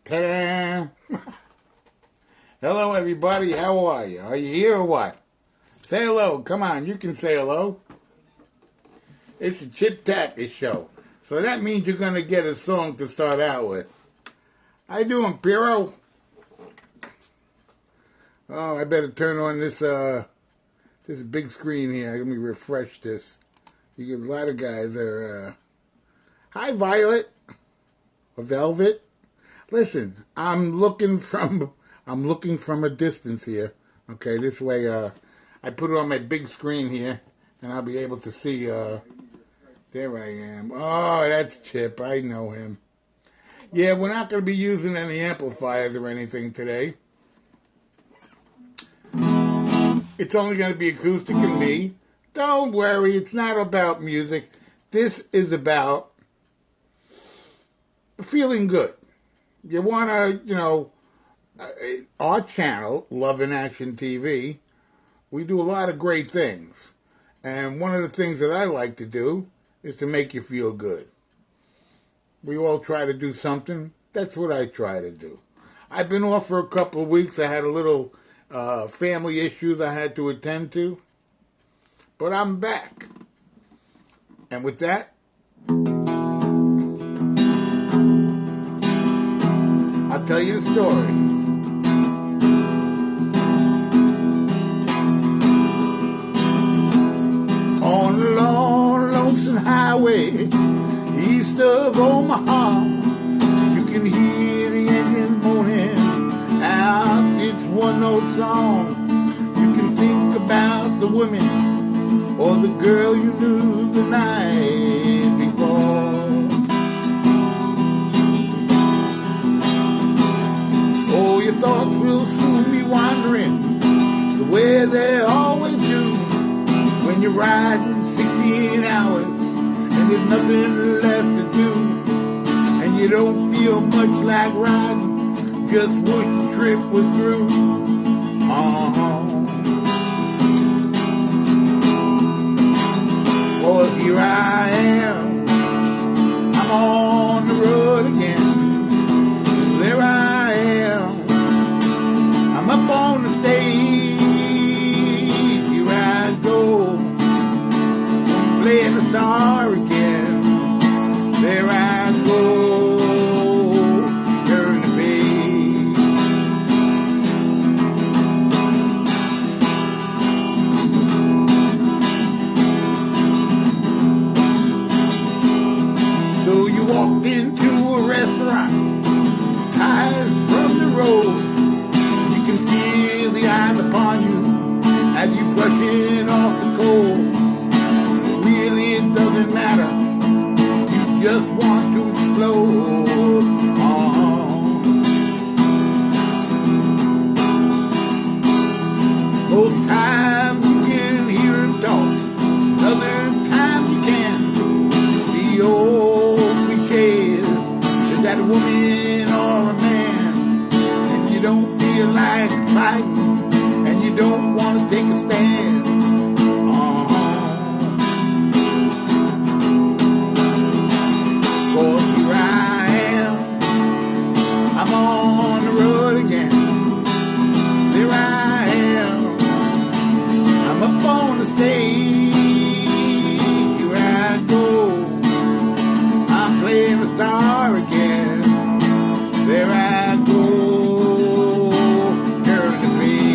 Ta-da! Hello, everybody. How are you? Are you here or what? Say hello. Come on, you can say hello. It's the Chip Takacs Show. So that means you're going to get a song to start out with. How you doing, Piro? Oh, I better turn on this big screen here. Let me refresh this. Because a lot of guys are... Hi, Violet. Or Velvet. Listen, I'm looking from a distance here. Okay, this way, I put it on my big screen here, and I'll be able to see, there I am. Oh, that's Chip. I know him. Yeah, we're not going to be using any amplifiers or anything today. It's only going to be acoustic and me. Don't worry, it's not about music. This is about feeling good. You want to, our channel, Love in Action TV, we do a lot of great things. And one of the things that I like to do is to make you feel good. We all try to do something. That's what I try to do. I've been off for a couple of weeks. I had a little family issues I had to attend to. But I'm back. And with that, I'll tell you the story. On the long, lonesome highway, east of Omaha, you can hear the engine moaning out its one-note song. You can think about the women or the girl you knew the night before. Oh, your thoughts will soon be wandering the way they always do when you're riding 16 hours and there's nothing left to do, and you don't feel much like riding, just wish the trip was through. Well, here I am, I'm on the road again. There I am, I'm up on the stage. Here I go, I'm playing the star again. There I go, turn the page. So you walked into a restaurant, tired from the road. You can feel the eyes upon you as you brushing off the cold. Really, it doesn't matter. You just want to explode. Most times you can hear him talk, other times you can't. The old cliches, is that a woman or a man? And you don't feel like fighting, and you don't want to take a stand. Cause here I am, I'm on the road again. There I am, I'm up on the stage. Here I go, I'm playing the star again. There I go, turn the page.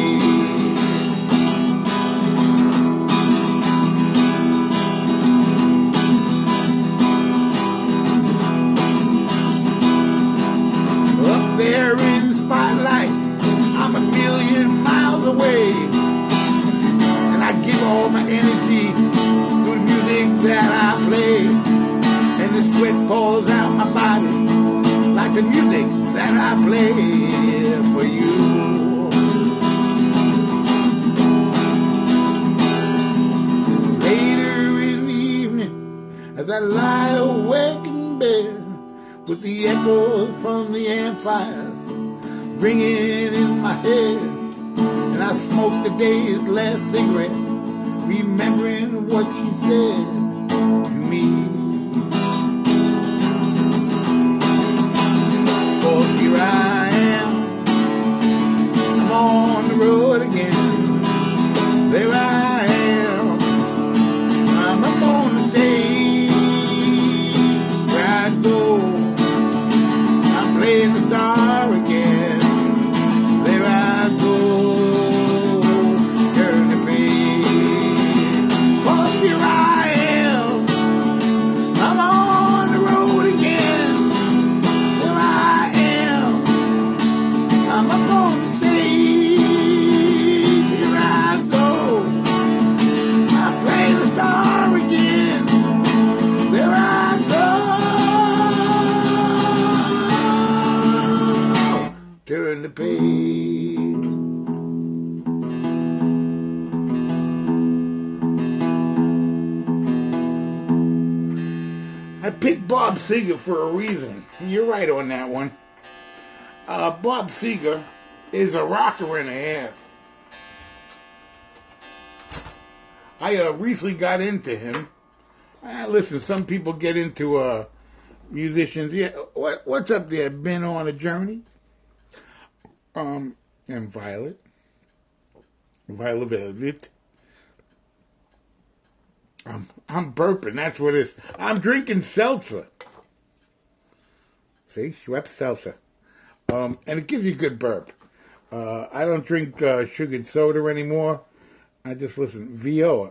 Up there in the spotlight, I'm a million miles away, and I give all my energy to the music that I play, and the sweat pours out my body like the music that I play for you. Later in the evening, as I lie awake in bed, with the echoes from the amplifiers ringing in my head, and I smoke the day's last cigarette, remembering what she said to me. For here I I'm gonna stay. Here I go. I play the star again. There I go. Turn the page. I picked Bob Seger for a reason. You're right on that one. Bob Seger is a rocker and a half. I recently got into him. Listen, some people get into musicians. Yeah, what's up there? Been on a journey? And Violet. Violet. I'm burping, that's what it is. I'm drinking seltzer. See, Schweppes seltzer. And it gives you a good burp. I don't drink sugared soda anymore. I just listen. Viola.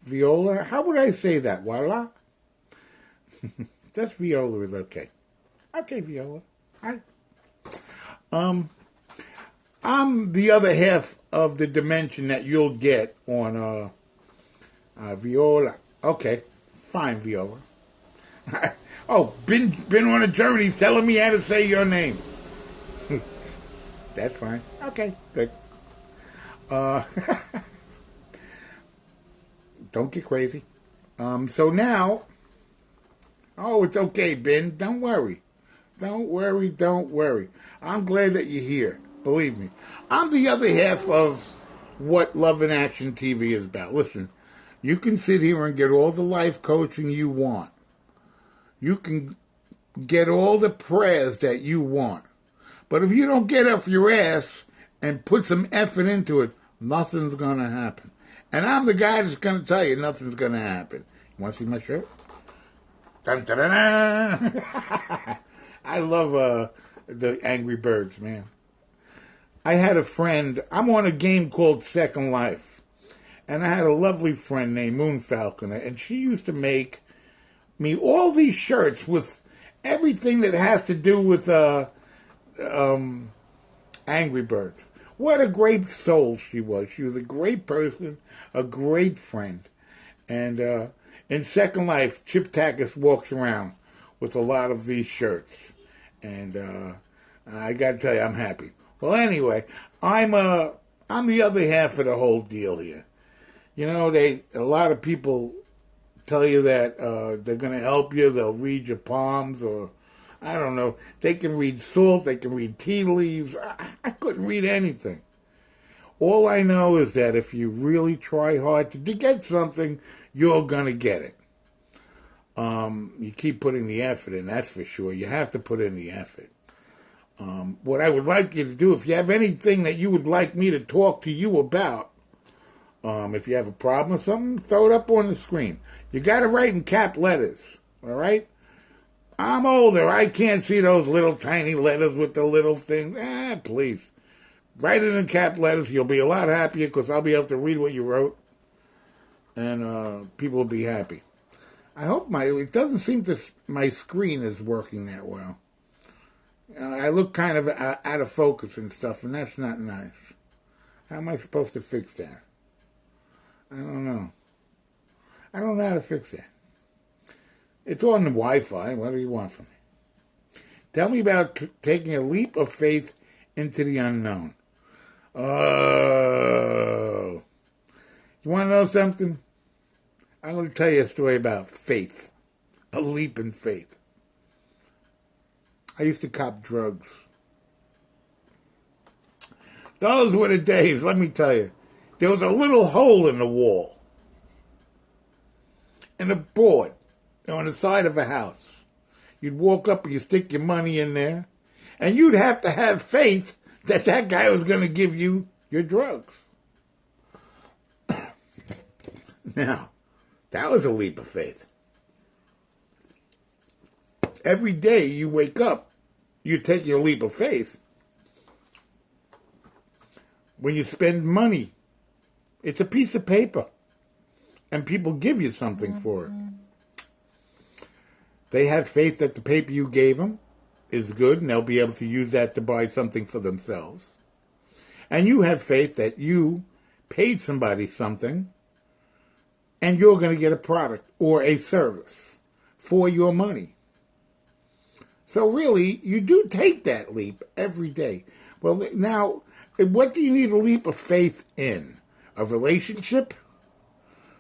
Viola? How would I say that? Voila? Just viola is okay. Okay, Viola. Hi. I'm the other half of the dimension that you'll get on Viola. Okay, fine, Viola. Oh, been on a journey telling me how to say your name. That's fine. Okay, good. Don't get crazy. So now, it's okay, Ben. Don't worry. Don't worry. I'm glad that you're here. Believe me. I'm the other half of what Love in Action TV is about. Listen, you can sit here and get all the life coaching you want. You can get all the prayers that you want. But if you don't get off your ass and put some effort into it, nothing's going to happen. And I'm the guy that's going to tell you nothing's going to happen. You want to see my shirt? Dun, dun, dun, dun. I love the Angry Birds, man. I had a friend. I'm on a game called Second Life. And I had a lovely friend named Moon Falconer. And she used to make me all these shirts with everything that has to do with Angry Birds. What a great soul she was. She was a great person, a great friend. And in Second Life, Chip Takacs walks around with a lot of these shirts. And I got to tell you, I'm happy. Well, anyway, I'm the other half of the whole deal here. You know, a lot of people tell you that they're going to help you. They'll read your palms, or I don't know. They can read salt. They can read tea leaves. I couldn't read anything. All I know is that if you really try hard to get something, you're going to get it. You keep putting the effort in, that's for sure. You have to put in the effort. What I would like you to do, if you have anything that you would like me to talk to you about, if you have a problem or something, throw it up on the screen. You got to write in cap letters, all right? I'm older. I can't see those little tiny letters with the little thing. Please. Write it in cap letters. You'll be a lot happier because I'll be able to read what you wrote. And people will be happy. I hope it doesn't seem my screen is working that well. I look kind of out of focus and stuff, and that's not nice. How am I supposed to fix that? I don't know. I don't know how to fix that. It's on the Wi-Fi. What do you want from me? Tell me about taking a leap of faith into the unknown. Oh. You want to know something? I'm going to tell you a story about faith. A leap in faith. I used to cop drugs. Those were the days, let me tell you. There was a little hole in the wall. And a board on the side of a house. You'd walk up and you stick your money in there. And you'd have to have faith that that guy was going to give you your drugs. Now, that was a leap of faith. Every day you wake up, you take your leap of faith. When you spend money, it's a piece of paper. And people give you something for it. They had faith that the paper you gave them is good, and they'll be able to use that to buy something for themselves. And you have faith that you paid somebody something, and you're going to get a product or a service for your money. So really, you do take that leap every day. Well, now, what do you need a leap of faith in? A relationship?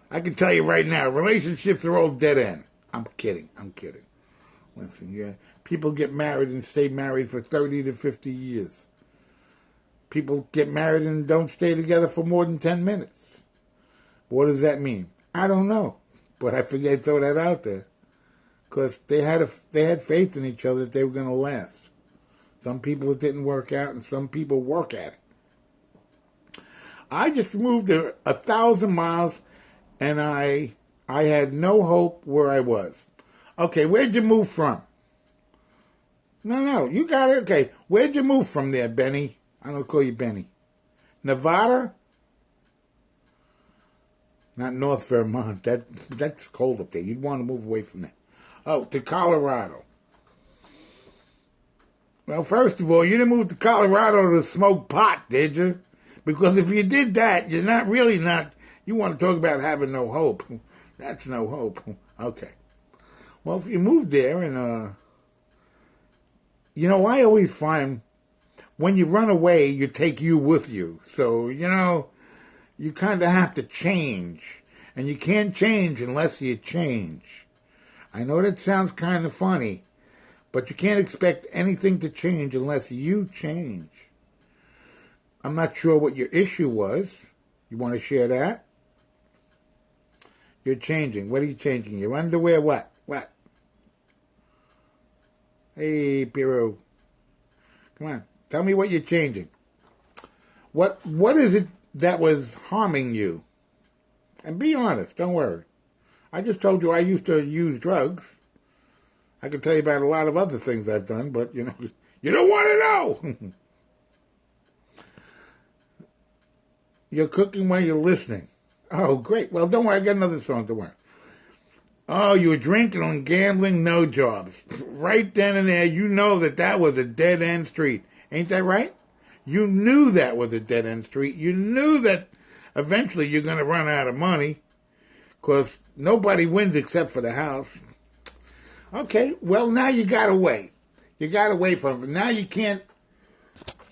I can tell you right now, relationships are all dead end. I'm kidding. Listen, yeah, people get married and stay married for 30 to 50 years. People get married and don't stay together for more than 10 minutes. What does that mean? I don't know, but I figured I'd throw that out there because they had faith in each other that they were going to last. Some people it didn't work out, and some people work at it. I just moved 1,000 miles, and I had no hope where I was. Okay, where'd you move from? No, you got it. Okay, where'd you move from there, Benny? I'm going to call you Benny. Nevada? Not North Vermont. That's cold up there. You'd want to move away from that. Oh, to Colorado. Well, first of all, you didn't move to Colorado to smoke pot, did you? Because if you did that, you're not. You want to talk about having no hope. That's no hope. Okay. Well, if you moved there and, I always find when you run away, you take you with you. So, you kind of have to change. And you can't change unless you change. I know that sounds kind of funny, but you can't expect anything to change unless you change. I'm not sure what your issue was. You want to share that? You're changing. What are you changing? Your underwear? What? Hey, Piero. Come on. Tell me what you're changing. What is it that was harming you? And be honest. Don't worry. I just told you I used to use drugs. I can tell you about a lot of other things I've done, but, you don't want to know. You're cooking while you're listening. Oh, great. Well, don't worry. I got another song. Don't worry. Oh, you were drinking and gambling, no jobs. Right then and there, you know that was a dead-end street. Ain't that right? You knew that was a dead-end street. You knew that eventually you're going to run out of money because nobody wins except for the house. Okay, well, now you got away. You got away from it. Now you can't,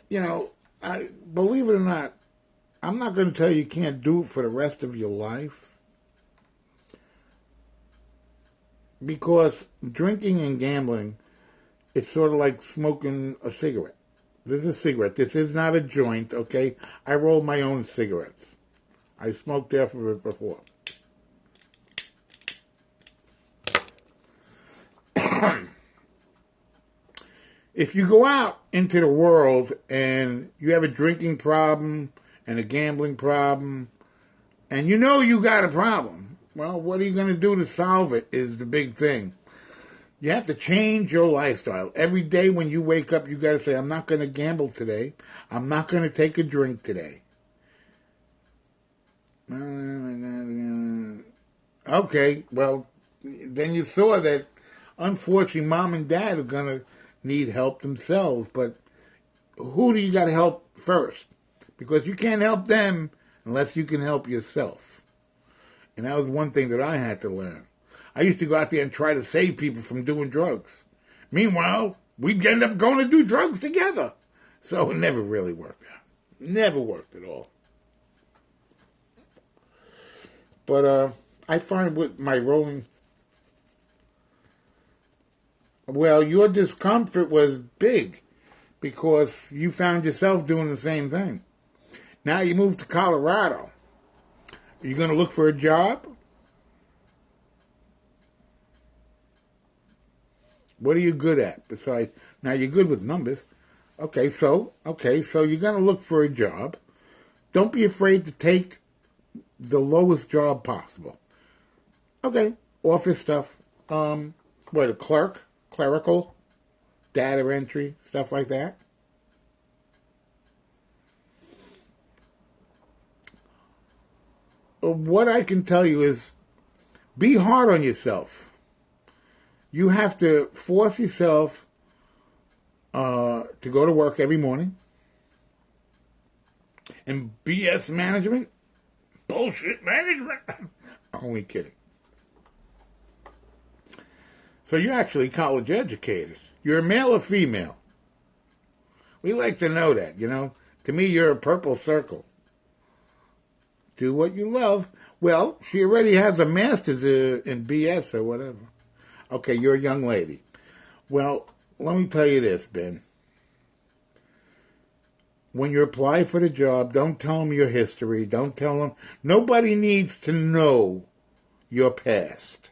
believe it or not, I'm not going to tell you can't do it for the rest of your life. Because drinking and gambling, it's sort of like smoking a cigarette. This is a cigarette. This is not a joint, okay? I roll my own cigarettes. I smoked after it before. If you go out into the world and you have a drinking problem and a gambling problem, and you got a problem, well, what are you going to do to solve it is the big thing. You have to change your lifestyle. Every day when you wake up, you got to say, I'm not going to gamble today. I'm not going to take a drink today. Okay, well, then you saw that, unfortunately, mom and dad are going to need help themselves, but who do you got to help first? Because you can't help them unless you can help yourself. And that was one thing that I had to learn. I used to go out there and try to save people from doing drugs. Meanwhile, we'd end up going to do drugs together. So it never really worked out. Never worked at all. But I find with my rolling, well, your discomfort was big because you found yourself doing the same thing. Now you moved to Colorado. Are you going to look for a job? What are you good at? Besides, now you're good with numbers. Okay, so you're going to look for a job. Don't be afraid to take the lowest job possible. Okay, office stuff. A clerk, clerical, data entry, stuff like that. What I can tell you is be hard on yourself. You have to force yourself to go to work every morning. And BS management? Bullshit management? Only kidding. So you're actually college educated. You're a male or female? We like to know that, you know. To me, you're a purple circle. Do what you love. Well, she already has a master's in BS or whatever. Okay, you're a young lady. Well, let me tell you this, Ben. When you apply for the job, don't tell them your history. Don't tell them. Nobody needs to know your past.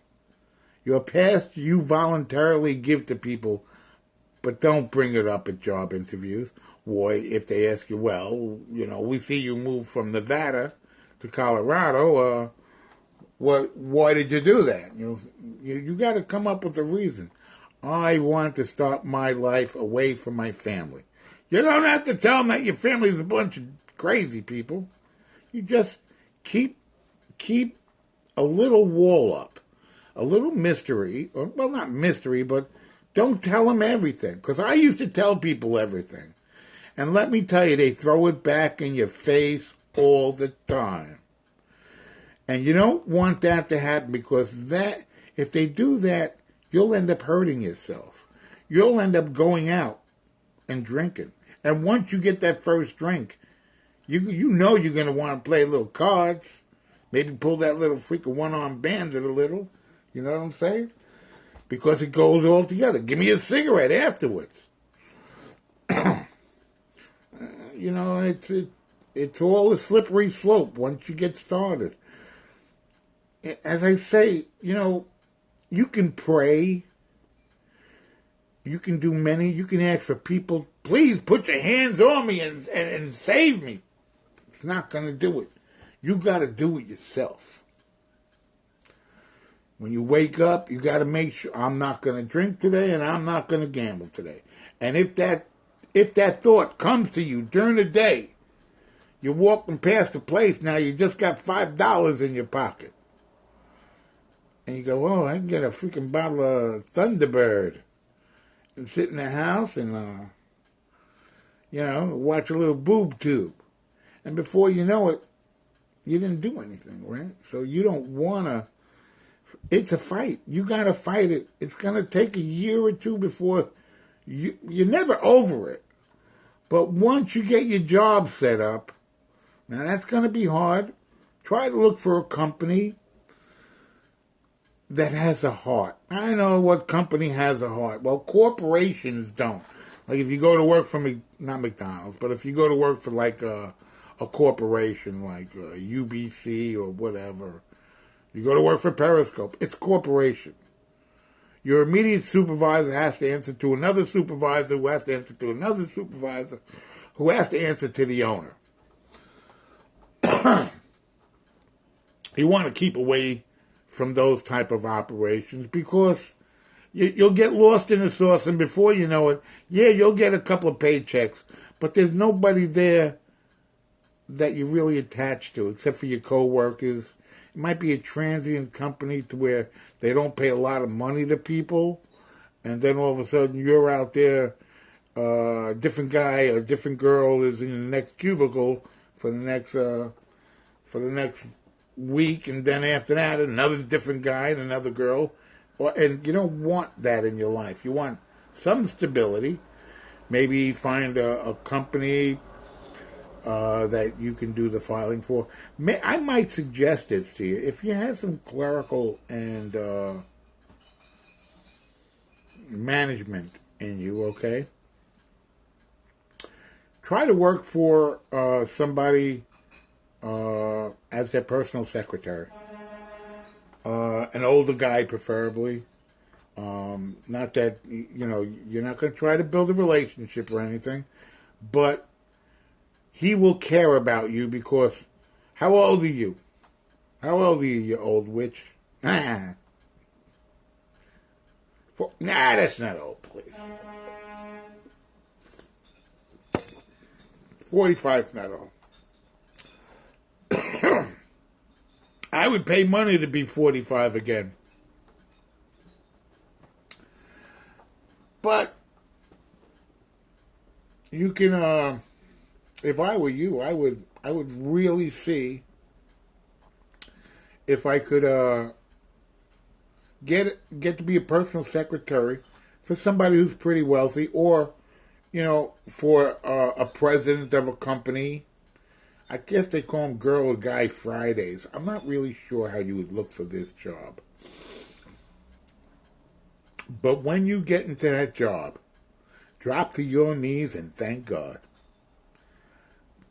Your past you voluntarily give to people, but don't bring it up at job interviews. Why, if they ask you, well, you know, we see you move from Nevada to Colorado. Why did you do that? You got to come up with a reason. I want to start my life away from my family. You don't have to tell them that your family's a bunch of crazy people. You just keep a little wall up, a little mystery, or, well, not mystery, but don't tell them everything. Because I used to tell people everything. And let me tell you, they throw it back in your face all the time. And you don't want that to happen, because that, if they do that, you'll end up hurting yourself. You'll end up going out and drinking. And once you get that first drink, you know you're going to want to play a little cards. Maybe pull that little freaking one-arm bandit a little. You know what I'm saying? Because it goes all together. Give me a cigarette afterwards. You know, it's all a slippery slope once you get started. As I say, you know, you can pray. You can do many. You can ask for people, please put your hands on me and save me. It's not going to do it. You got to do it yourself. When you wake up, you got to make sure, I'm not going to drink today and I'm not going to gamble today. And if that thought comes to you during the day, you're walking past a place, now you just got $5 in your pocket. And you go, oh, I can get a freaking bottle of Thunderbird and sit in the house and, you know, watch a little boob tube. And before you know it, you didn't do anything, right? So you don't want to. It's a fight. You got to fight it. It's going to take a year or two before you're never over it. But once you get your job set up, now that's going to be hard. Try to look for a company that has a heart. I know what company has a heart. Well, corporations don't. Like if you go to work for not McDonald's, but if you go to work for like a corporation like UBC or whatever, you go to work for Periscope, it's a corporation. Your immediate supervisor has to answer to another supervisor who has to answer to another supervisor who has to answer to the owner. You want to keep away from those type of operations because you'll get lost in the sauce, and before you know it, yeah, you'll get a couple of paychecks, but there's nobody there that you're really attached to except for your coworkers. It might be a transient company to where they don't pay a lot of money to people, and then all of a sudden you're out there, a different guy or different girl is in the next cubicle for the next week, and then after that another different guy and another girl, and you don't want that in your life. You want some stability. Maybe find a company that you can do the filing for. I might suggest this to you. If you have some clerical and management in you, okay? Try to work for somebody as their personal secretary. An older guy, preferably. Not that, you know, you're not going to try to build a relationship or anything, but he will care about you because, how old are you? How old are you, you old witch? Nah, that's not old, please. 45's not old. I would pay money to be 45 again. But can, if I were you, I would really see if I could get to be a personal secretary for somebody who's pretty wealthy, or for a president of a company. I guess they call them Girl or Guy Fridays. I'm not really sure how you would look for this job. But when you get into that job, drop to your knees and thank God.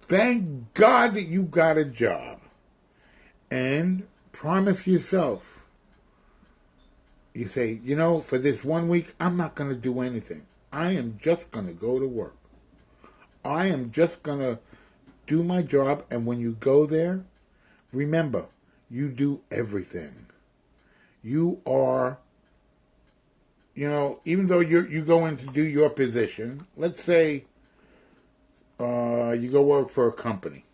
Thank God that you got a job. And promise yourself. You say, for this 1 week, I'm not going to do anything. I am just going to go to work. I am just going to do my job. And when you go there, remember, you do everything. You are, even though you go in to do your position, let's say you go work for a company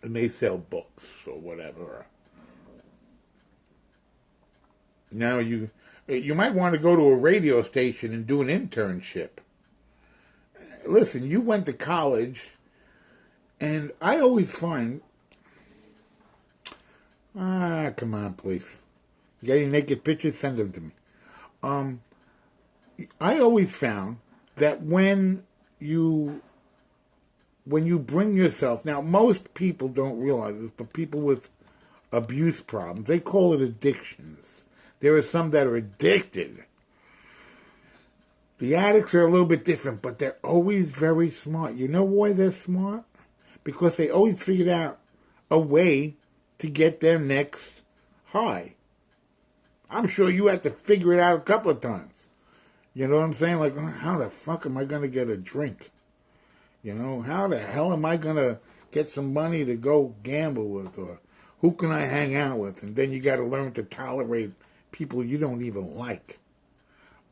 and they sell books or whatever. Now you might want to go to a radio station and do an internship. Listen, you went to college, and I always find, come on, please. You got any naked pictures? Send them to me. I always found that when you bring yourself, now most people don't realize this, but people with abuse problems, they call it addictions. There are some that are addicted. The addicts are a little bit different, but they're always very smart. You know why they're smart? Because they always figured out a way to get their next high. I'm sure you had to figure it out a couple of times. You know what I'm saying? Like, how the fuck am I going to get a drink? How the hell am I going to get some money to go gamble with? Or who can I hang out with? And then you got to learn to tolerate people you don't even like.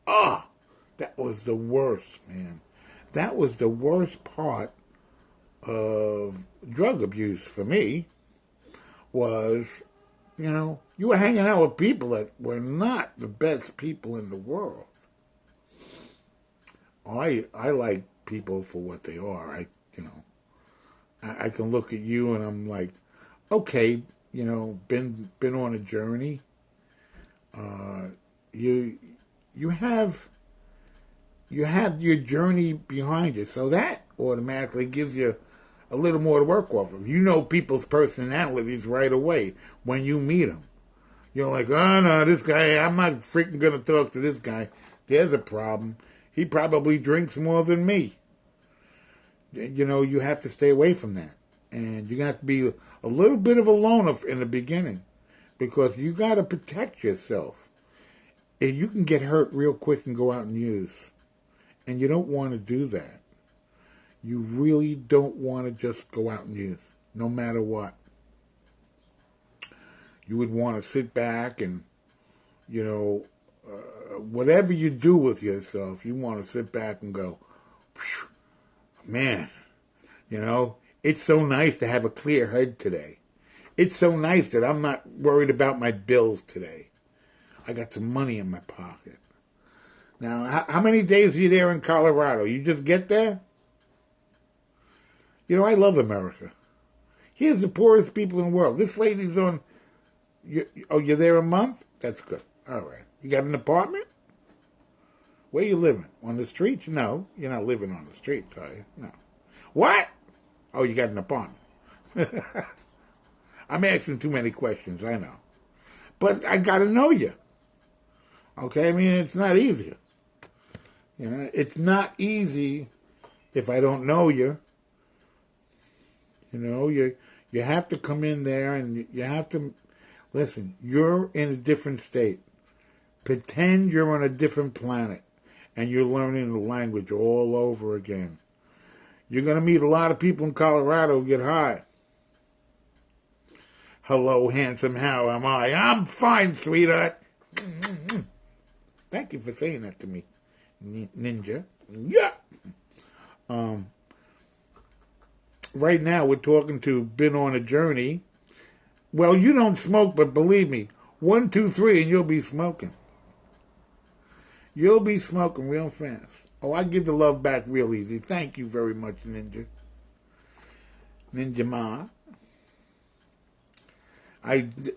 That was the worst, man. That was the worst part of drug abuse for me, was, you were hanging out with people that were not the best people in the world. I like people for what they are. I can look at you and I'm like, okay, been on a journey. You have your journey behind you, so that automatically gives you a little more to work off of. You know people's personalities right away when you meet them. You're like, oh no, this guy, I'm not freaking gonna talk to this guy. There's a problem. He probably drinks more than me. You have to stay away from that. And you're gonna have to be a little bit of a loner in the beginning, because you gotta protect yourself. And you can get hurt real quick and go out and use. And you don't want to do that. You really don't want to just go out and use, no matter what. You would want to sit back and, whatever you do with yourself, you want to sit back and go, man, it's so nice to have a clear head today. It's so nice that I'm not worried about my bills today. I got some money in my pocket. Now, how many days are you there in Colorado? You just get there? I love America. Here's the poorest people in the world. This lady's on... you're there a month? That's good. All right. You got an apartment? Where you living? On the streets? No, you're not living on the streets, are you? No. What? Oh, you got an apartment. I'm asking too many questions, I know. But I got to know you. Okay? I mean, it's not easy. It's not easy if I don't know you. You have to come in there and you have to... Listen, you're in a different state. Pretend you're on a different planet and you're learning the language all over again. You're going to meet a lot of people in Colorado who get high. Hello, handsome, how am I? I'm fine, sweetheart. Thank you for saying that to me, Ninja. Yeah. Right now, we're talking to Been on a Journey. Well, you don't smoke, but believe me, 1, 2, 3, and you'll be smoking. You'll be smoking real fast. Oh, I give the love back real easy. Thank you very much, Ninja. Ninja Ma.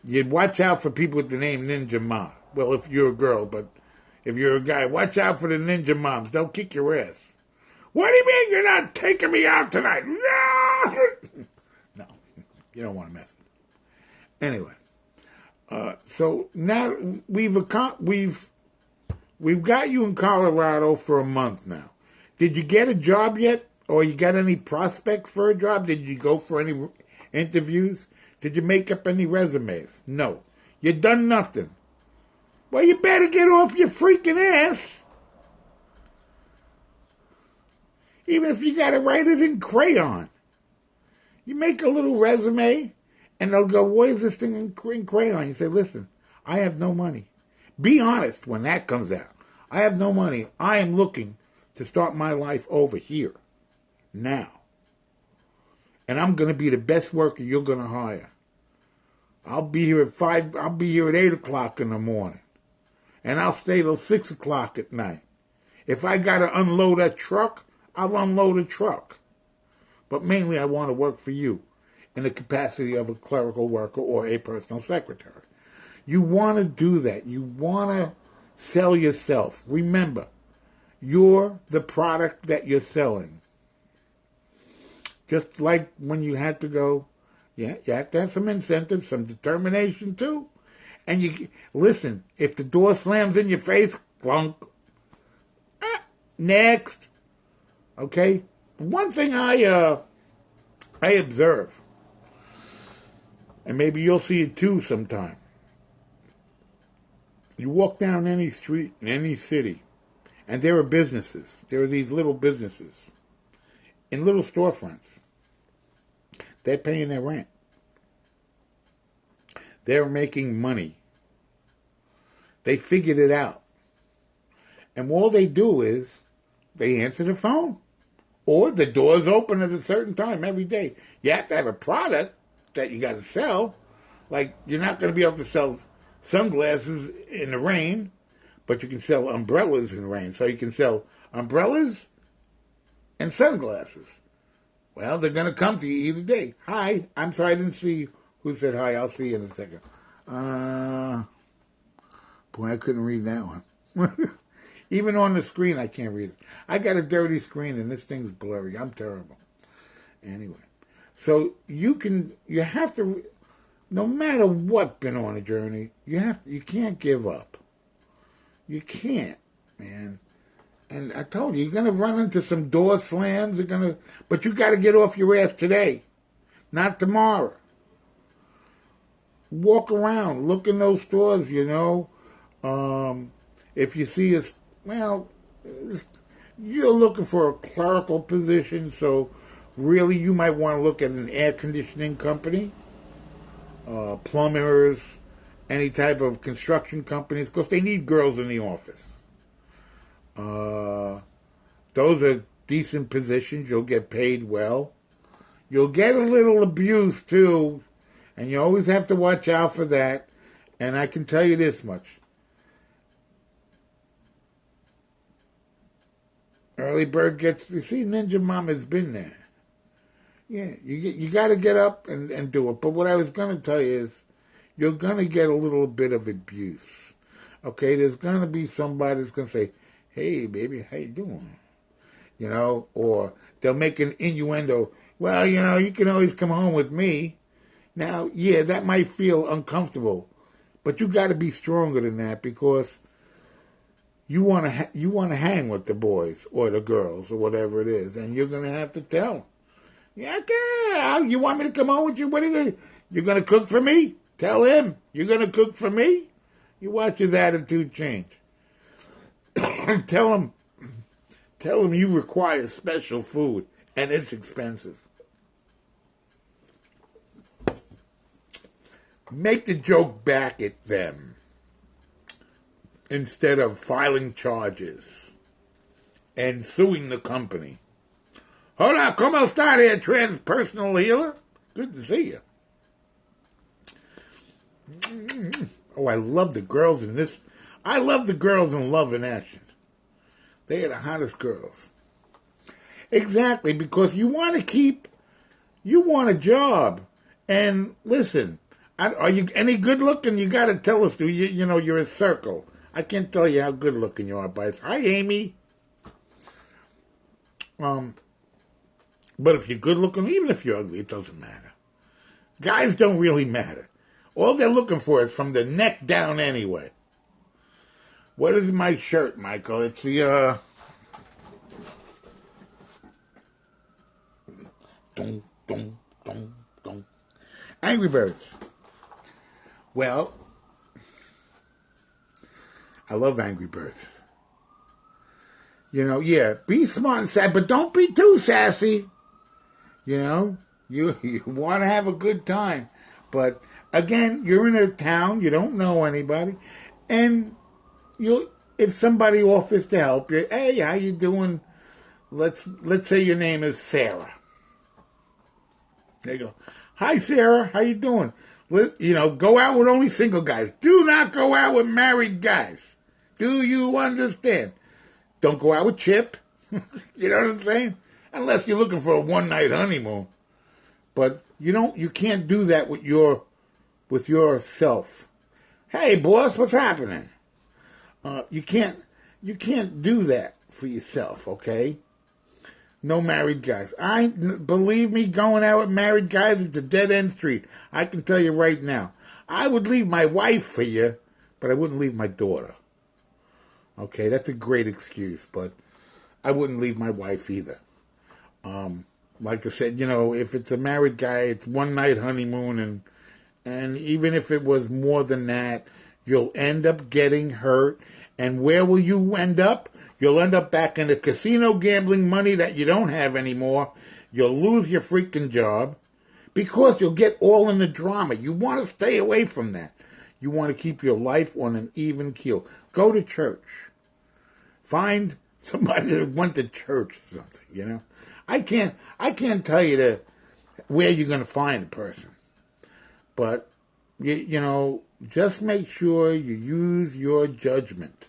You watch out for people with the name Ninja Ma. Well, if you're a girl, but if you're a guy, watch out for the Ninja Moms. They'll kick your ass. What do you mean you're not taking me out tonight? No, you don't want to mess with it. Anyway, so now we've got you in Colorado for a month now. Did you get a job yet? Or you got any prospects for a job? Did you go for any interviews? Did you make up any resumes? No. You done nothing. Well, you better get off your freaking ass. Even if you got to write it in crayon. You make a little resume, and they'll go, what is this thing in crayon? You say, listen, I have no money. Be honest when that comes out. I have no money. I am looking to start my life over here. Now. And I'm going to be the best worker you're going to hire. I'll be here at 5, I'll be here at 8 o'clock in the morning. And I'll stay till 6 o'clock at night. If I got to unload a truck, I'll unload a truck. But mainly I want to work for you in the capacity of a clerical worker or a personal secretary. You want to do that. You want to sell yourself. Remember, you're the product that you're selling. Just like when you had to go, you have to have some incentive, some determination too. And you listen, if the door slams in your face, clunk. Next. Okay? One thing I observe, and maybe you'll see it too sometime. You walk down any street in any city, and there are businesses. There are these little businesses in little storefronts. They're paying their rent. They're making money. They figured it out. And all they do is they answer the phone. Or the door's open at a certain time every day. You have to have a product that you got to sell. Like, you're not going to be able to sell sunglasses in the rain, but you can sell umbrellas in the rain. So you can sell umbrellas and sunglasses. Well, they're going to come to you either day. Hi. I'm sorry, I didn't see who said hi. I'll see you in a second. Boy, I couldn't read that one. Even on the screen, I can't read it. I got a dirty screen, and this thing's blurry. I'm terrible. Anyway. So you have to, no matter what been on a journey, you can't give up. You can't, man. And I told you, you're going to run into some door slams. But you got to get off your ass today, not tomorrow. Walk around, look in those stores, you know. If you see you're looking for a clerical position, so really you might want to look at an air conditioning company, plumbers, any type of construction companies, because they need girls in the office. Those are decent positions. You'll get paid well. You'll get a little abuse too, and you always have to watch out for that. And I can tell you this much. Early bird gets, you see, Ninja Mama's been there. Yeah, you got to get up and do it. But what I was going to tell you is, you're going to get a little bit of abuse. Okay, there's going to be somebody that's going to say, hey, baby, how you doing? You know, or they'll make an innuendo. Well, you know, you can always come home with me. Now, yeah, that might feel uncomfortable, but you got to be stronger than that, because you want to hang with the boys or the girls or whatever it is, and you're going to have to tell them. Yeah, okay, you want me to come home with you? What are you're going to cook for me? Tell him you're going to cook for me. You watch his attitude change. Tell him you require special food, and it's expensive. Make the joke back at them instead of filing charges and suing the company. Hola, ¿cómo está here, transpersonal healer? Good to see you. Oh, I love the girls in this. I love the girls in Love in Action. They are the hottest girls. Exactly, because you want a job. And listen, are you any good looking? You got to tell us, you're a circle. I can't tell you how good looking you are, but hi, Amy. But if you're good looking, even if you're ugly, it doesn't matter. Guys don't really matter. All they're looking for is from the neck down anyway. What is my shirt, Michael? It's the, Dun, dun, dun, dun. Angry Birds. Well, I love Angry Birds. Be smart and sassy, but don't be too sassy. You want to have a good time. But, again, you're in a town, you don't know anybody, and if somebody offers to help you, hey, how you doing? Let's say your name is Sarah. They go, hi, Sarah, how you doing? Go out with only single guys. Do not go out with married guys. Do you understand? Don't go out with Chip. You know what I'm saying? Unless you're looking for a one-night honeymoon. But you can't do that with yourself. Hey, boss, what's happening? You can't do that for yourself, okay? No married guys. Believe me, going out with married guys is a dead-end street. I can tell you right now. I would leave my wife for you, but I wouldn't leave my daughter. Okay, that's a great excuse, but I wouldn't leave my wife either. Like I said, if it's a married guy, it's one-night honeymoon, and even if it was more than that, you'll end up getting hurt. And where will you end up? You'll end up back in the casino gambling money that you don't have anymore. You'll lose your freaking job because you'll get all in the drama. You want to stay away from that. You want to keep your life on an even keel. Go to church. Find somebody that went to church or something, I can't tell you where you're going to find a person. But, just make sure you use your judgment.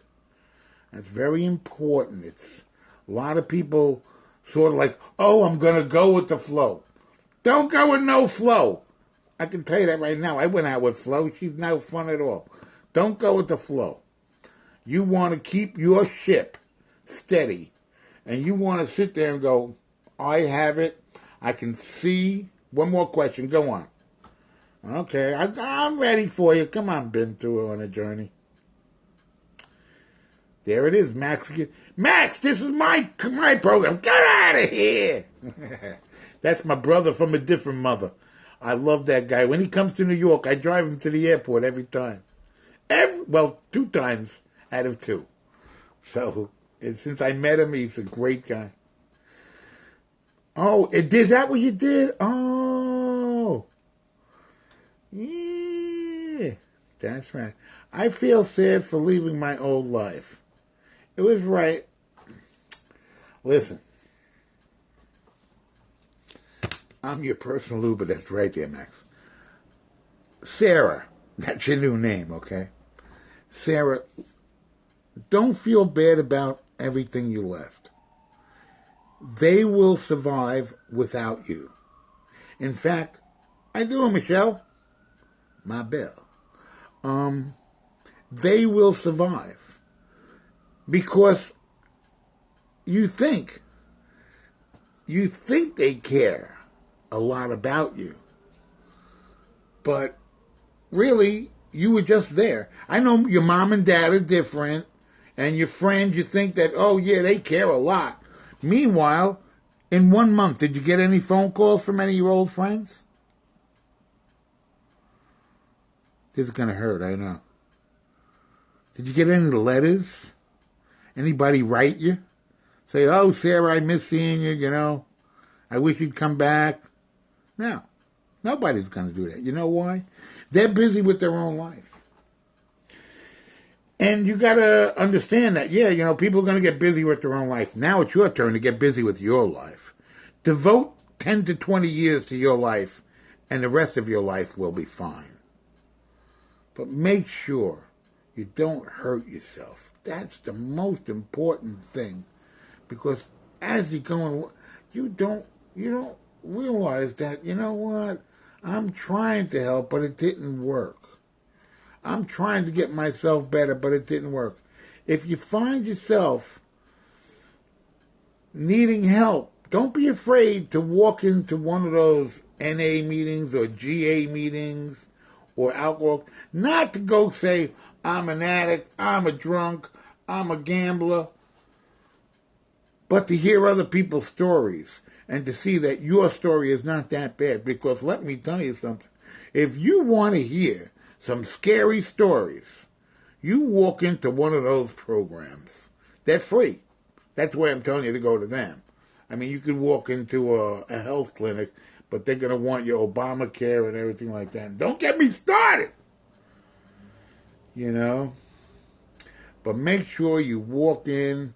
That's very important. It's a lot of people sort of like, oh, I'm going to go with the flow. Don't go with no flow. I can tell you that right now. I went out with Flo. She's no fun at all. Don't go with the flow. You want to keep your ship steady. And you want to sit there and go, I have it. I can see. One more question. Go on. Okay, I'm ready for you. Come on, been through on a journey. There it is, Max. Max, this is my program. Get out of here. That's my brother from a different mother. I love that guy. When he comes to New York, I drive him to the airport every time. 2 times out of 2. So, since I met him, he's a great guy. Oh, is that what you did? Oh. Yeah. That's right. I feel sad for leaving my old life. It was right. Listen. I'm your personal Uber. That's right there, Max. Sarah. That's your new name, okay? Sarah, don't feel bad about everything you left. They will survive without you. In fact, I do, Michelle. My bell. They will survive. Because you think they care a lot about you. But really, you were just there. I know your mom and dad are different, and your friends, you think that, oh yeah, they care a lot. Meanwhile, in 1 month, did you get any phone calls from any of your old friends? This is going to hurt, I know. Did you get any letters? Anybody write you? Say, oh, Sarah, I miss seeing you, I wish you'd come back. No, nobody's going to do that. You know why? They're busy with their own life. And you got to understand that, people are going to get busy with their own life. Now it's your turn to get busy with your life. Devote 10 to 20 years to your life, and the rest of your life will be fine. But make sure you don't hurt yourself. That's the most important thing Because as you're going, you don't realize that, you know what? I'm trying to help, but it didn't work. I'm trying to get myself better, but it didn't work. If you find yourself needing help, don't be afraid to walk into one of those NA meetings or GA meetings or alcohol. Not to go say, I'm an addict, I'm a drunk, I'm a gambler, but to hear other people's stories and to see that your story is not that bad. Because let me tell you something. If you want to hear some scary stories, you walk into one of those programs. They're free. That's why I'm telling you to go to them. I mean, you could walk into a health clinic, but they're going to want your Obamacare and everything like that. And don't get me started, you know. But make sure you walk in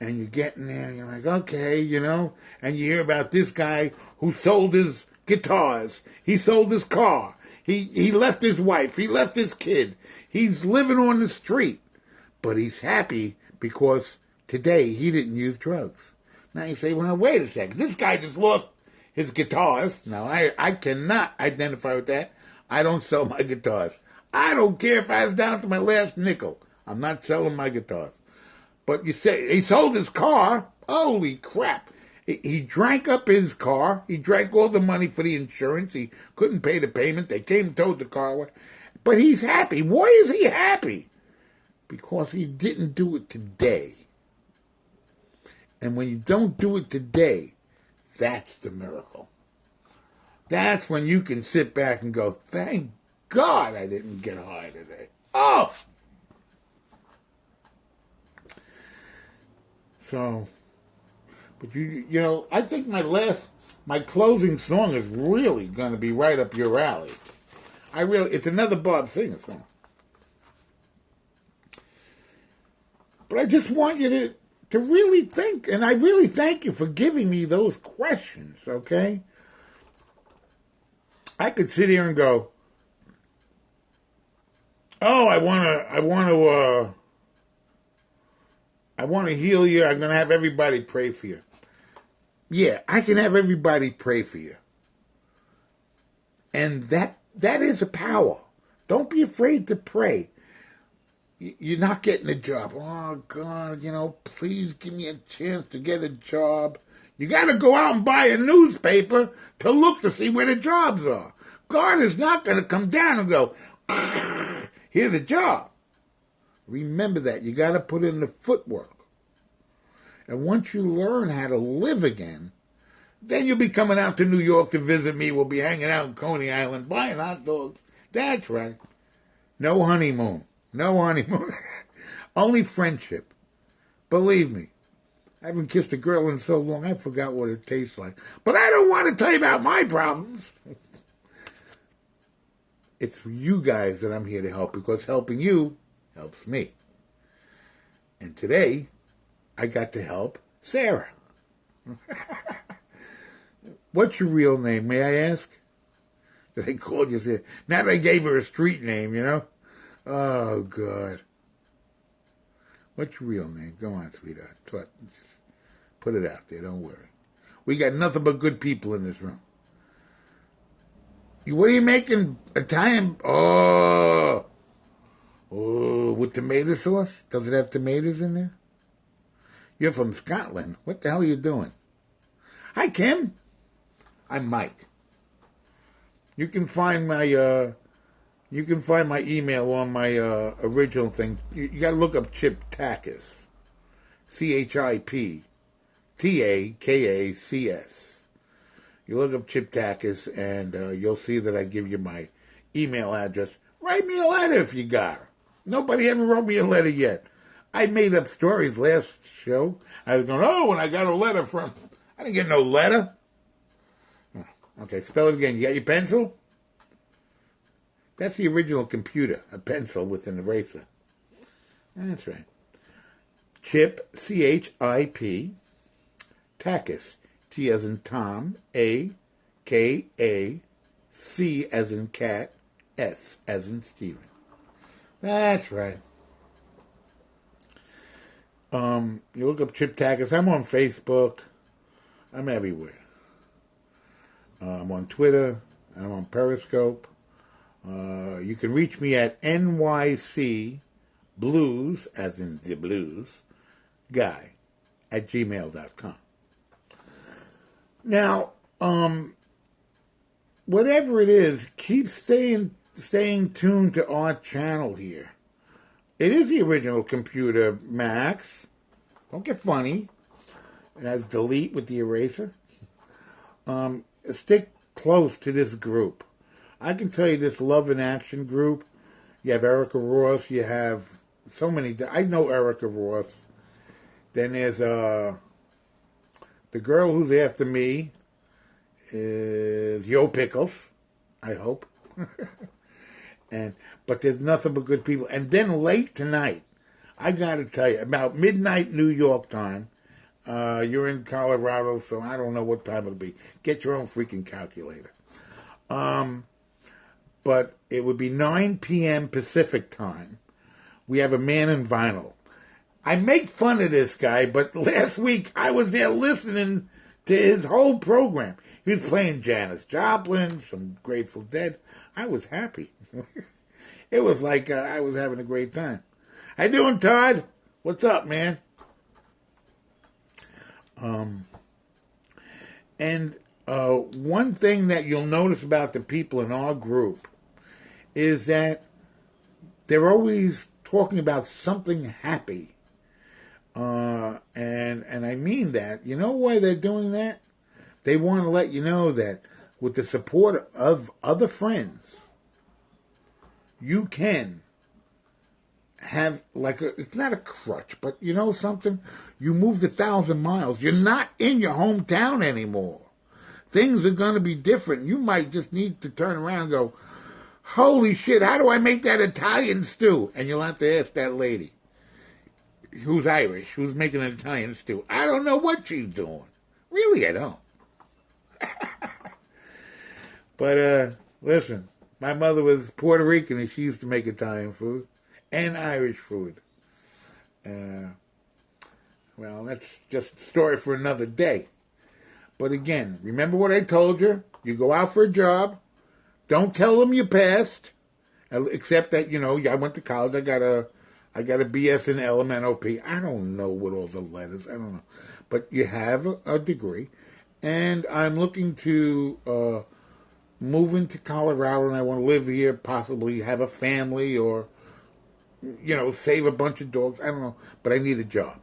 and you get in there and you're like, okay, you know. And you hear about this guy who sold his guitars. He sold his car. He left his wife. He left his kid. He's living on the street. But he's happy because today he didn't use drugs. Now you say, well, wait a second. This guy just lost his guitars. Now, I cannot identify with that. I don't sell my guitars. I don't care if I was down to my last nickel. I'm not selling my guitars. But you say, he sold his car. Holy crap. He drank up his car. He drank all the money for the insurance. He couldn't pay the payment. They came and towed the car away. But he's happy. Why is he happy? Because he didn't do it today. And when you don't do it today, that's the miracle. That's when you can sit back and go, thank God I didn't get high today. Oh! So, but you know, I think my closing song is really going to be right up your alley. It's another Bob Singer song. But I just want you to really think, and I really thank you for giving me those questions, okay? I could sit here and go, oh, I want to heal you. I'm going to have everybody pray for you. Yeah, I can have everybody pray for you. And that is a power. Don't be afraid to pray. You're not getting a job. Oh, God, you know, please give me a chance to get a job. You got to go out and buy a newspaper to look to see where the jobs are. God is not going to come down and go, here's a job. Remember that. You got to put in the footwork. And once you learn how to live again, then you'll be coming out to New York to visit me. We'll be hanging out in Coney Island, buying hot dogs. That's right. No honeymoon. No honeymoon. Only friendship. Believe me. I haven't kissed a girl in so long, I forgot what it tastes like. But I don't want to tell you about my problems. It's you guys that I'm here to help, because helping you helps me. And today, I got to help Sarah. What's your real name, may I ask? They called you Sarah. Now they gave her a street name, you know? Oh, God. What's your real name? Go on, sweetheart. Just put it out there. Don't worry. We got nothing but good people in this room. What are you making? Italian? Oh, with tomato sauce? Does it have tomatoes in there? You're from Scotland. What the hell are you doing? Hi, Kim. I'm Mike. You can find my email on my original thing. You got to look up Chip Takacs, ChipTakacs. You look up Chip Takacs, and you'll see that I give you my email address. Write me a letter if you got her. Nobody ever wrote me a letter yet. I made up stories last show. I was going, when I got a letter from... I didn't get no letter. Okay, spell it again. You got your pencil? That's the original computer, a pencil with an eraser. That's right. Chip, C-H-I-P, Takacs, T as in Tom, A-K-A, C as in cat, S as in Stephen. That's right. You look up Chip Takacs. I'm on Facebook. I'm everywhere. I'm on Twitter. I'm on Periscope. You can reach me at NYC Blues, as in the blues, guy, at gmail.com. Now, whatever it is, keep staying tuned to our channel here. It is the original computer, Max. Don't get funny. It has delete with the eraser. Stick close to this group. I can tell you this Love in Action group. You have Erica Ross. You have so many. I know Erica Ross. Then there's the girl who's after me is Yo Pickles, I hope. But there's nothing but good people. And then late tonight, I got to tell you, about midnight New York time, you're in Colorado, so I don't know what time it'll be. Get your own freaking calculator. But it would be 9 p.m. Pacific time. We have a Man in Vinyl. I make fun of this guy, but last week I was there listening to his whole program. He was playing Janis Joplin, some Grateful Dead. I was happy. It was like I was having a great time. How you doing, Todd? What's up, man? One thing that you'll notice about the people in our group is that they're always talking about something happy. And I mean that. You know why they're doing that? They want to let you know that with the support of other friends, you can have it's not a crutch, but you know something? You moved 1,000 miles. You're not in your hometown anymore. Things are going to be different. You might just need to turn around and go, holy shit, how do I make that Italian stew? And you'll have to ask that lady who's Irish, who's making an Italian stew. I don't know what she's doing. Really, I don't. But, listen, my mother was Puerto Rican and she used to make Italian food and Irish food. Well, that's just a story for another day. But again, remember what I told you? You go out for a job. Don't tell them you passed. Except that, you know, I went to college. I got a BS in LMNOP. I don't know what all the letters. I don't know. But you have a degree. And I'm looking to move into Colorado, and I want to live here, possibly have a family or, you know, save a bunch of dogs. I don't know. But I need a job.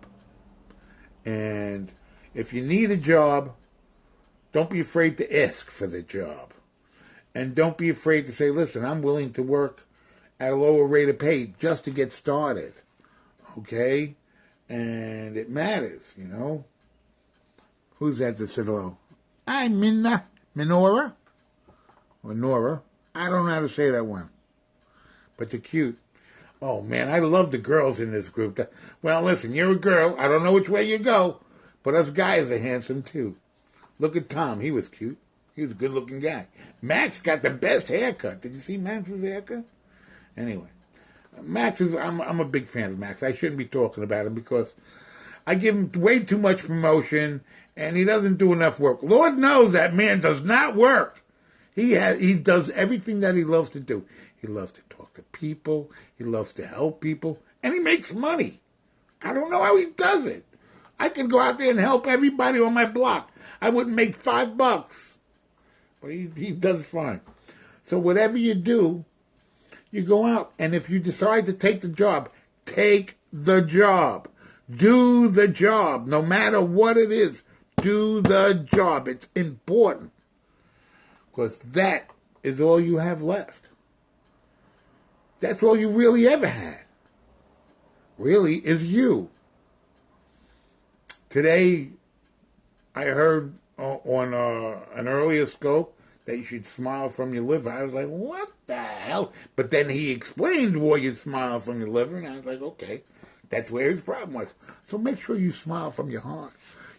And if you need a job, don't be afraid to ask for the job. And don't be afraid to say, listen, I'm willing to work at a lower rate of pay just to get started. Okay? And it matters, you know? Who's that that said hello? I'm Minora? Or Nora. I don't know how to say that one. But they're cute. Oh, man, I love the girls in this group. Well, listen, you're a girl. I don't know which way you go. But us guys are handsome, too. Look at Tom. He was cute. He was a good-looking guy. Max got the best haircut. Did you see Max's haircut? Anyway, Max is. I'm a big fan of Max. I shouldn't be talking about him because I give him way too much promotion, and he doesn't do enough work. Lord knows that man does not work. He does everything that he loves to do. He loves to talk to people. He loves to help people, and he makes money. I don't know how he does it. I could go out there and help everybody on my block. I wouldn't make $5. But he does fine. So whatever you do, you go out. And if you decide to take the job, take the job. Do the job. No matter what it is, do the job. It's important. Because that is all you have left. That's all you really ever had. Really, is you. Today, I heard on an earlier scope that you should smile from your liver. I was like, what the hell? But then he explained why you smile from your liver, and I was like, okay, that's where his problem was. So make sure you smile from your heart.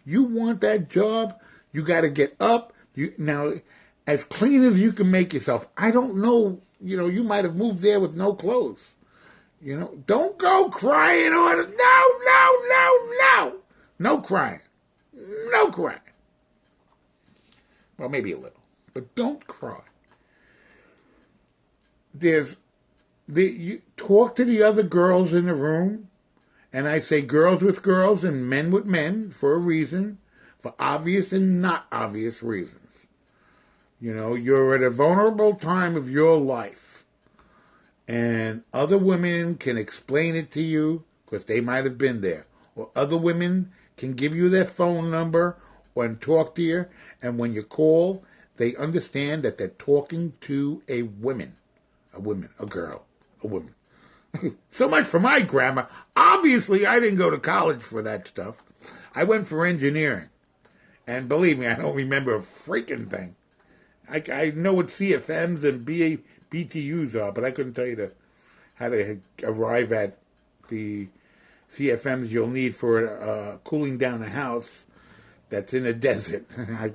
You want that job, you got to get up. Now, as clean as you can make yourself. I don't know, you know, you might have moved there with no clothes. You know, don't go crying on it. No. No crying. No crying. Well, maybe a little. But don't cry. You talk to the other girls in the room. And I say girls with girls and men with men for a reason. For obvious and not obvious reasons. You know, you're at a vulnerable time of your life. And other women can explain it to you because they might have been there. Or other women can give you their phone number and talk to you. And when you call, they understand that they're talking to a woman. A girl. A woman. So much for my grammar. Obviously, I didn't go to college for that stuff. I went for engineering. And believe me, I don't remember a freaking thing. I know what CFMs and BTUs are, but I couldn't tell you how to arrive at the CFMs you'll need for cooling down a house that's in a desert.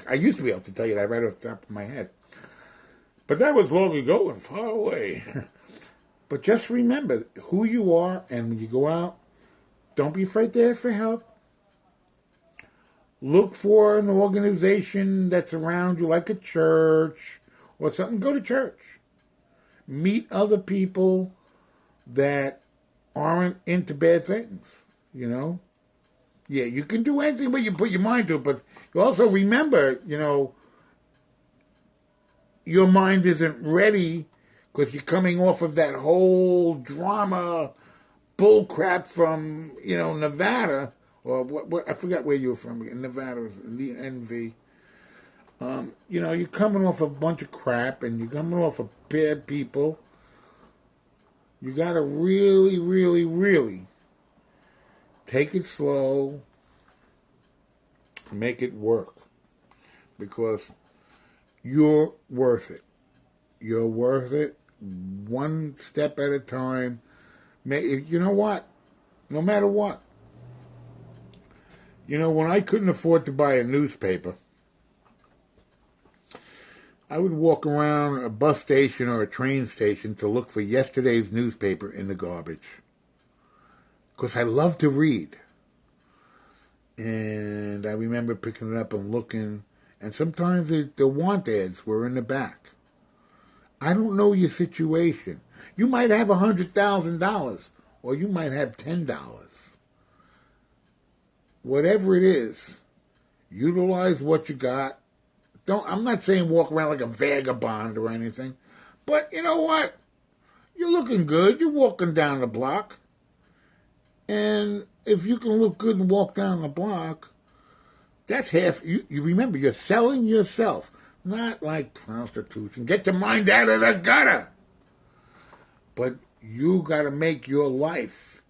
I used to be able to tell you that right off the top of my head. But that was long ago and far away. But just remember who you are, and when you go out, don't be afraid to ask for help. Look for an organization that's around you, like a church or something. Go to church. Meet other people that aren't into bad things, you know. Yeah, you can do anything but you put your mind to it, but you also remember, you know, your mind isn't ready because you're coming off of that whole drama bullcrap from, you know, Nevada, or what I forgot where you were from. Nevada, the NV. You know, you're coming off a bunch of crap, and you're coming off of bad people. You got to really, really, really take it slow, make it work, because you're worth it. You're worth it, one step at a time. You know what? No matter what. You know, when I couldn't afford to buy a newspaper, I would walk around a bus station or a train station to look for yesterday's newspaper in the garbage. Because I love to read. And I remember picking it up and looking, and sometimes the want ads were in the back. I don't know your situation. You might have $100,000, or you might have $10. Whatever it is, utilize what you got. I'm not saying walk around like a vagabond or anything, but you know what? You're looking good. You're walking down the block. And if you can look good and walk down the block, that's half. You remember, you're selling yourself, not like prostitution. Get your mind out of the gutter. But you got to make your life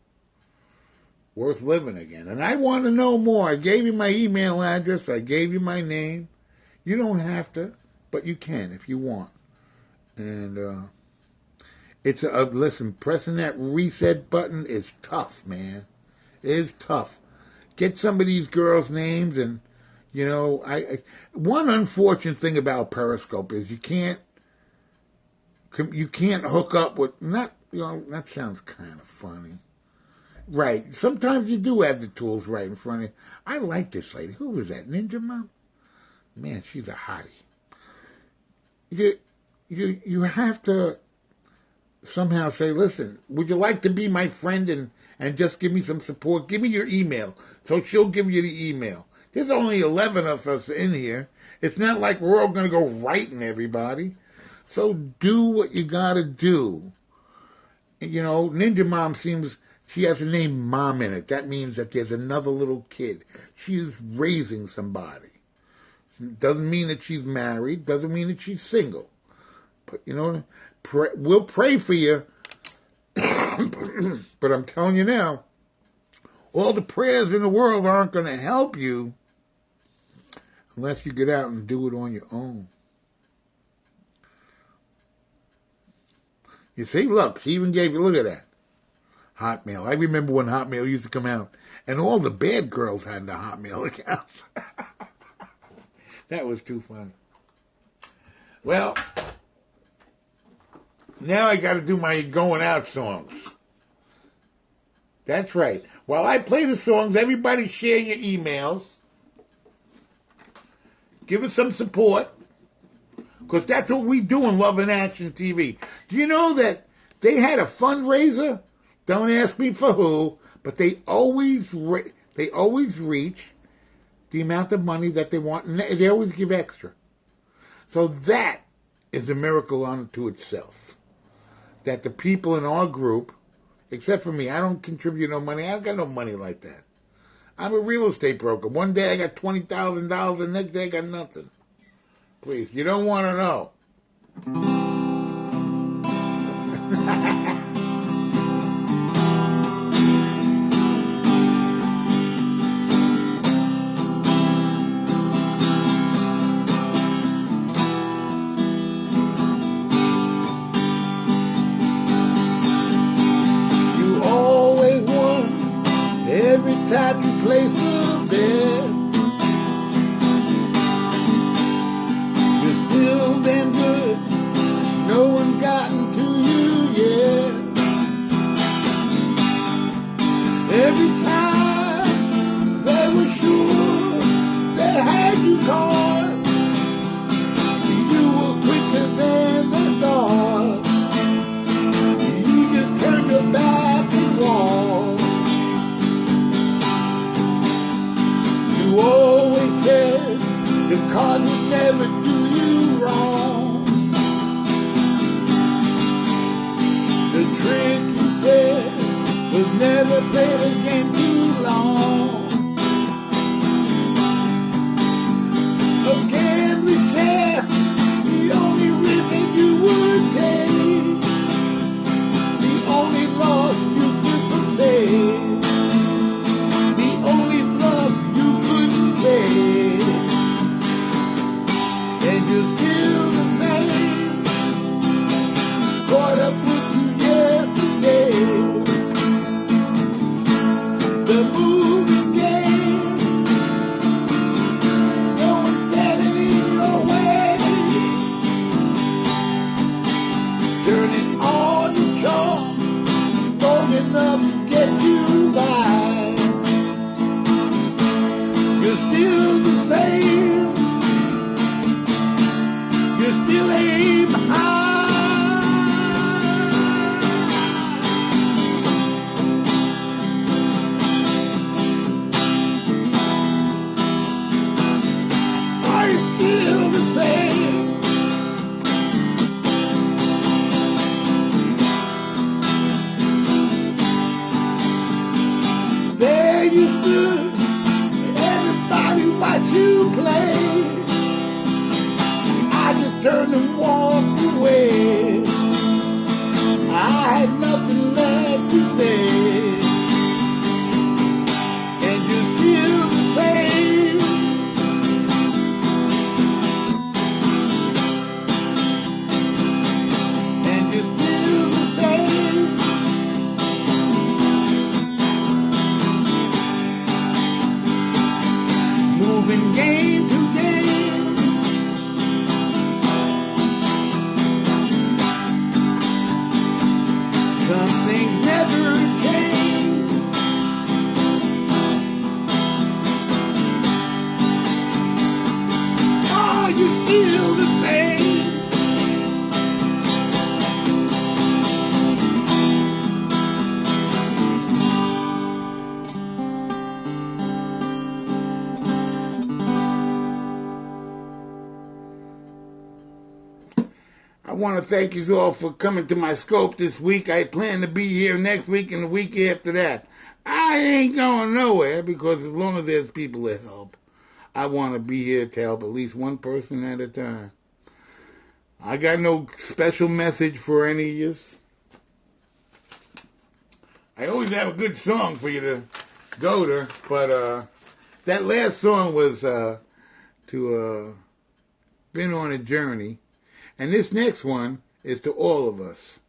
worth living again. And I want to know more. I gave you my email address. I gave you my name. You don't have to, but you can if you want. And listen, pressing that reset button is tough, man. It is tough. Get some of these girls' names, and, you know, one unfortunate thing about Periscope is you can't hook up with, not, you know, that sounds kind of funny. Right. Sometimes you do have the tools right in front of you. I like this lady. Who was that? Ninja Mom? Man, she's a hottie. You have to somehow say, listen, would you like to be my friend and just give me some support? Give me your email. So she'll give you the email. There's only 11 of us in here. It's not like we're all going to go writing everybody. So do what you got to do. You know, Ninja Mom she has the name Mom in it. That means that there's another little kid. She's raising somebody. Doesn't mean that she's married. Doesn't mean that she's single. But, you know, we'll pray for you. But I'm telling you now, all the prayers in the world aren't going to help you unless you get out and do it on your own. You see, look, she even gave you, look at that. Hotmail. I remember when Hotmail used to come out, and all the bad girls had the Hotmail accounts. That was too funny. Well, now I got to do my going out songs. That's right. While I play the songs, everybody share your emails. Give us some support. Because that's what we do in Love and Action TV. Do you know that they had a fundraiser? Don't ask me for who, but they always reach the amount of money that they want, and they always give extra. So that is a miracle unto itself. That the people in our group, except for me, I don't contribute no money. I don't got no money like that. I'm a real estate broker. One day I got $20,000, the next day I got nothing. Please, you don't want to know. You always won every time you place the bet. Still damn good, no one gotten to you yet. Every time they were sure they had you caught, you were quicker than they thought. You just turned your back and walked. You always said the card would never do you wrong. The trick you said was never played again too long. A gambling share, the only risk that you would take, the only loss you could forsake, the only bluff you couldn't pay. And you're still the same, caught up with you yesterday. The moving game, no one's standing in your way. Turning all your charm, long enough to get you by. You're still the same. You still aim high. Are you still the same? There you stood, everybody watch you play. Turned and walked away. I had nothing left to say. And you're still the same. And you're still the same. Moving game to game. Some things never change. Are you still the same? I want to thank you all for coming to my scope this week. I plan to be here next week and the week after that. I ain't going nowhere because as long as there's people that help, I want to be here to help at least one person at a time. I got no special message for any of you. I always have a good song for you to go to, but that last song was to Been on a Journey. And this next one is to all of us,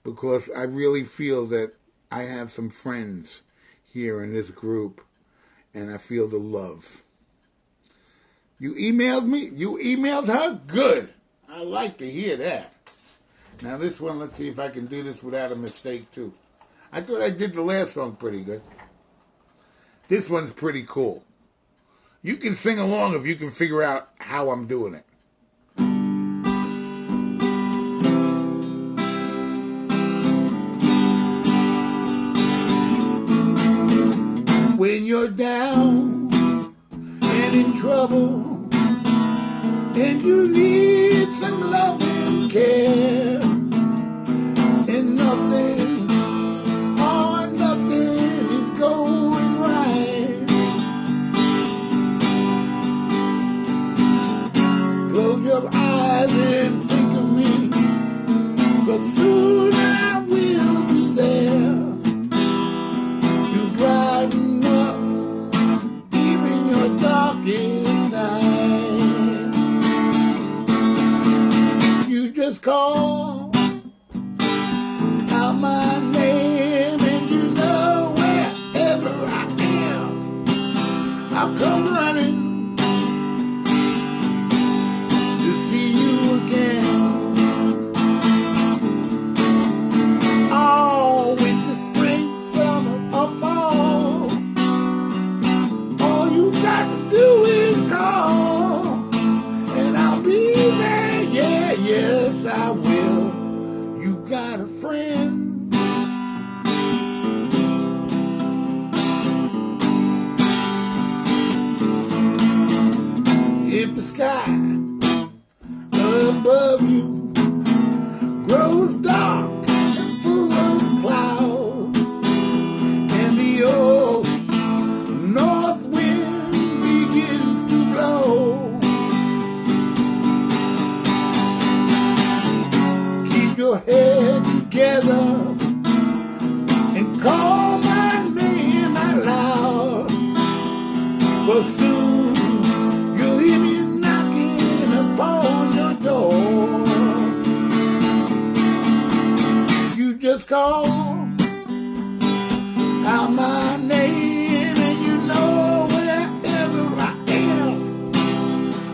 because I really feel that I have some friends here in this group, and I feel the love. You emailed me? You emailed her? Good. I like to hear that. Now this one, let's see if I can do this without a mistake too. I thought I did the last song pretty good. This one's pretty cool. You can sing along if you can figure out how I'm doing it. When you're down and in trouble and you need some love and care and nothing is going right, close your eyes and think of me, 'cause soon I will be there to brighten up even your darkest night. You just call out my name and you know wherever I am, I'll come running to see you again. Oh, winter, spring, summer, or fall, all you got to do is call, and I'll be there, yeah, yes I will. You got a friend. If the sky above you grows dark and full of clouds, and the old north wind begins to blow, keep your head together and call my name out loud, for soon you'll hear me knocking upon your door. You just call out my name and you know wherever I am,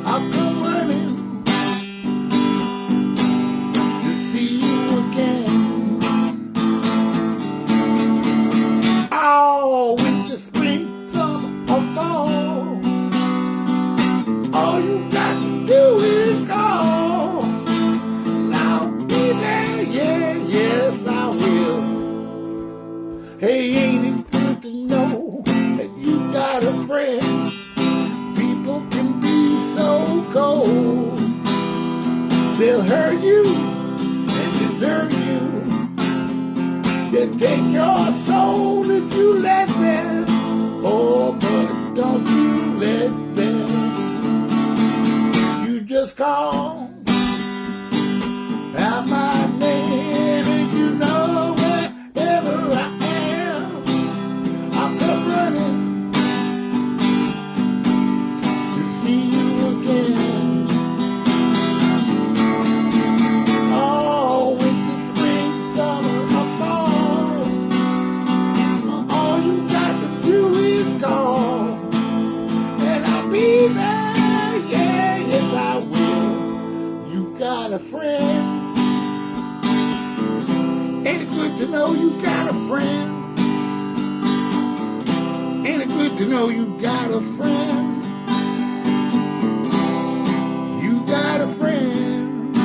I'll come running to see you again. Oh, winter, spring, summer, or fall, all you got to do is call, and I'll be there, yeah, yes I will. Hey, ain't it good to know that you got a friend? People can be so cold, they'll hurt you and desert you, they'll take your soul if you let them. Oh, but don't you let them. You just call out my name and you know wherever I am, I'll come running to see you again. Oh, winter, spring, summer, or fall, all you got to do is call, and I'll be there, yeah, yes I will. You got a friend. Ain't it good to know you got a friend? Ain't it good to know you got a friend? You got a friend.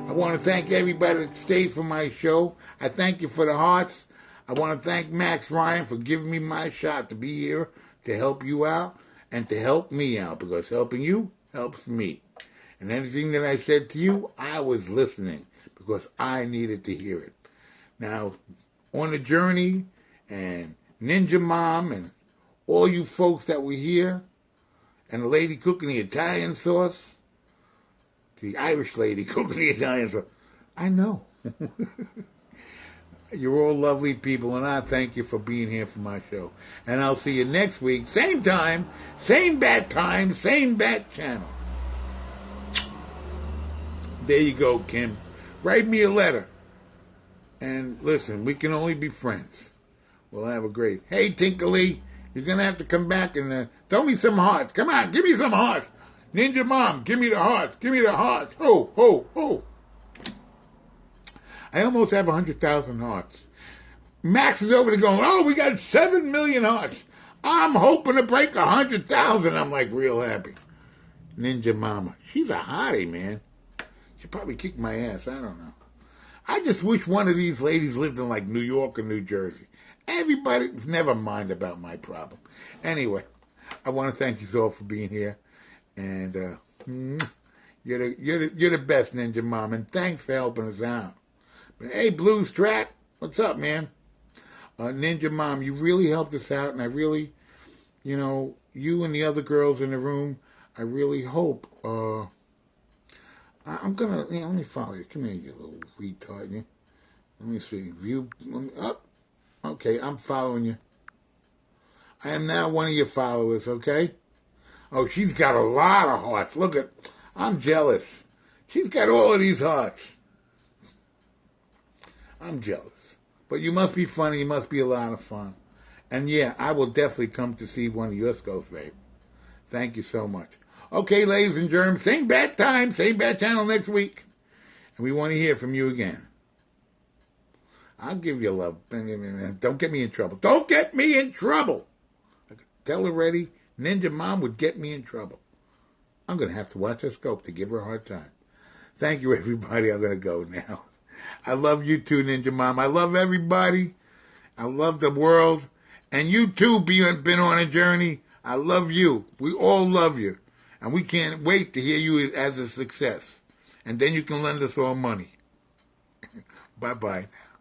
I want to thank everybody that stayed for my show. I thank you for the hearts. I want to thank Max Ryan for giving me my shot to be here to help you out and to help me out, because helping you helps me. And anything that I said to you, I was listening because I needed to hear it. Now, on the journey, and Ninja Mom, and all you folks that were here, and the lady cooking the Italian sauce, the Irish lady cooking the Italian sauce, I know. You're all lovely people, and I thank you for being here for my show. And I'll see you next week, same time, same bat channel. There you go, Kim. Write me a letter. And listen, we can only be friends. We'll have a great... Hey, Tinkly, you're going to have to come back and throw me some hearts. Come on, give me some hearts. Ninja Mom, give me the hearts. Give me the hearts. Ho, ho, ho. I almost have 100,000 hearts. Max is over there going, oh, we got 7 million hearts. I'm hoping to break 100,000. I'm like real happy. Ninja Mama. She's a hottie, man. She probably kicked my ass. I don't know. I just wish one of these ladies lived in like New York or New Jersey. Everybody, never mind about my problem. Anyway, I want to thank you all for being here. And you're the best, Ninja Mom. And thanks for helping us out. But hey, Blue Strat, what's up, man? Ninja Mom, you really helped us out. And I really, you and the other girls in the room, I really hope, I'm going to, let me follow you. Come here, you little retard. You. Let me see. View, up. Okay, I'm following you. I am now one of your followers, okay? Oh, she's got a lot of hearts. Look at, I'm jealous. She's got all of these hearts. I'm jealous. But you must be funny. You must be a lot of fun. And yeah, I will definitely come to see one of your skulls, babe. Thank you so much. Okay, ladies and germs, same bat time, same bat channel next week. And we want to hear from you again. I'll give you love. Don't get me in trouble. Don't get me in trouble. I could tell already, Ninja Mom would get me in trouble. I'm going to have to watch her scope to give her a hard time. Thank you, everybody. I'm going to go now. I love you too, Ninja Mom. I love everybody. I love the world. And you too, been on a journey. I love you. We all love you. And we can't wait to hear you as a success. And then you can lend us all money. Bye-bye now.